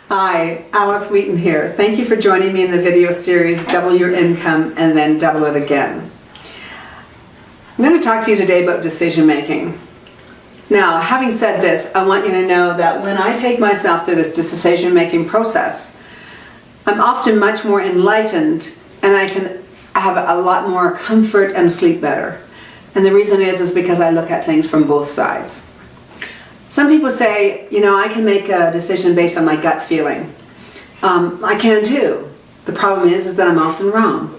Hi, Alice Wheaton here. Thank you for joining me in the video series, Double Your Income and Then Double It Again. I'm going to talk to you today about decision making. Now, having said this, I want you to know that when I take myself through this decision making process, I'm often much more enlightened and I can have a lot more comfort and sleep better. And the reason is because I look at things from both sides. Some people say, I can make a decision based on my gut feeling. I can too. The problem is that I'm often wrong.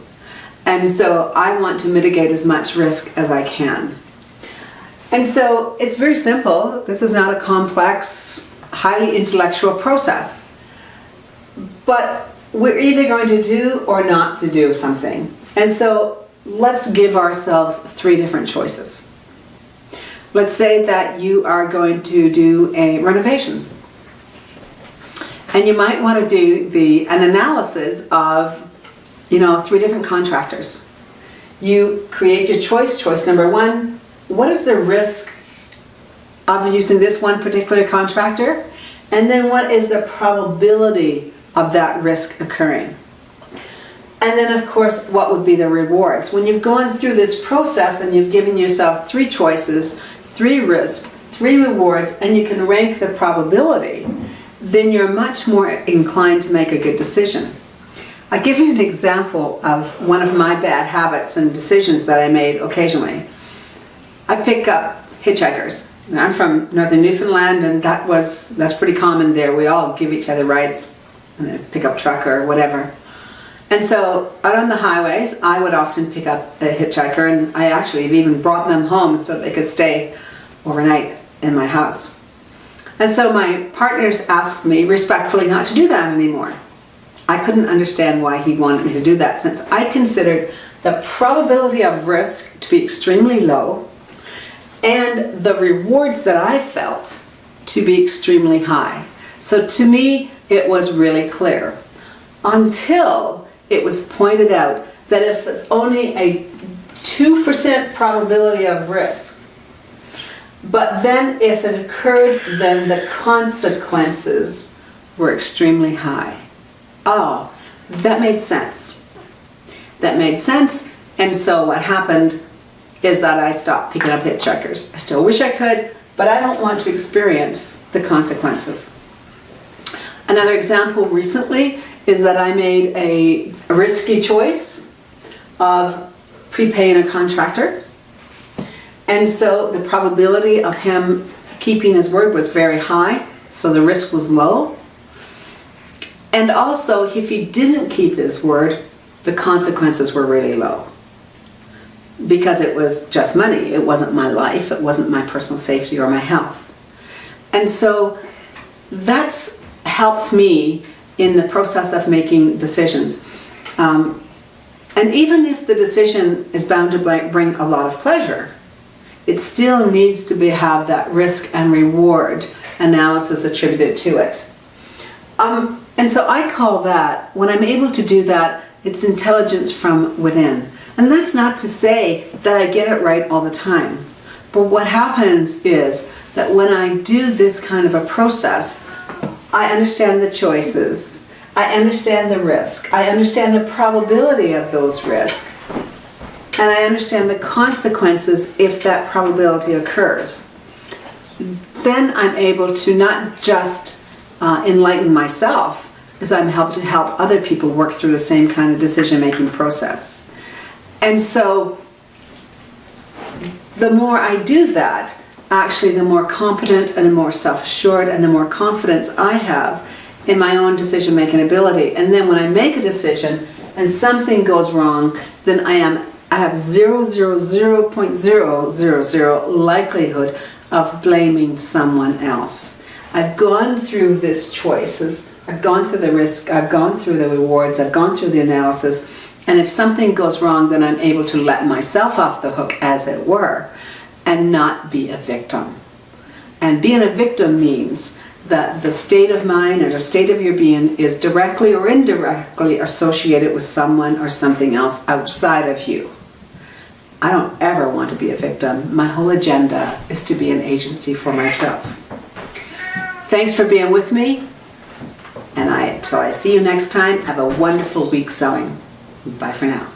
And so I want to mitigate as much risk as I can. And so it's very simple. This is not a complex, highly intellectual process. But we're either going to do or not to do something. And so let's give ourselves 3 different choices. Let's say that you are going to do a renovation. And you might want to do an analysis of, 3 different contractors. You create your choice. Choice number 1, what is the risk of using this one particular contractor? And then what is the probability of that risk occurring? And then, of course, what would be the rewards? When you've gone through this process and you've given yourself 3 choices, 3 risks, 3 rewards, and you can rank the probability, then you're much more inclined to make a good decision. I'll give you an example of one of my bad habits and decisions that I made occasionally. I pick up hitchhikers. I'm from northern Newfoundland, and that's pretty common there. We all give each other rides in a pickup truck or whatever. And so out on the highways, I would often pick up a hitchhiker, and I actually have even brought them home so they could stay overnight in my house. And so my partners asked me respectfully not to do that anymore. I couldn't understand why he wanted me to do that, since I considered the probability of risk to be extremely low and the rewards that I felt to be extremely high. So to me, it was really clear, until it was pointed out that if it's only a 2% probability of risk, but then if it occurred, then the consequences were extremely high. Oh, that made sense. That made sense, and so what happened is that I stopped picking up hitchhikers. I still wish I could, but I don't want to experience the consequences. Another example recently is that I made a risky choice of prepaying a contractor. And so the probability of him keeping his word was very high, so the risk was low. And also, if he didn't keep his word, the consequences were really low. Because it was just money. It wasn't my life, it wasn't my personal safety or my health. And so that helps me in the process of making decisions. And even if the decision is bound to bring a lot of pleasure, it still needs to have that risk and reward analysis attributed to it. And so I call that, when I'm able to do that, it's intelligence from within. And that's not to say that I get it right all the time. But what happens is that when I do this kind of a process, I understand the choices, I understand the risk, I understand the probability of those risks, and I understand the consequences if that probability occurs. Then I'm able to not just enlighten myself, as I'm helped to help other people work through the same kind of decision-making process. And so the more I do that, actually the more competent and the more self-assured and the more confidence I have in my own decision-making ability. And then when I make a decision and something goes wrong, then I have 0.000 likelihood of blaming someone else. I've gone through these choices, I've gone through the risk, I've gone through the rewards, I've gone through the analysis, and if something goes wrong, then I'm able to let myself off the hook, as it were, and not be a victim. And being a victim means that the state of mind or the state of your being is directly or indirectly associated with someone or something else outside of you. I don't ever want to be a victim. My whole agenda is to be an agency for myself. Thanks for being with me, and Till I see you next time, have a wonderful week sewing. Bye for now.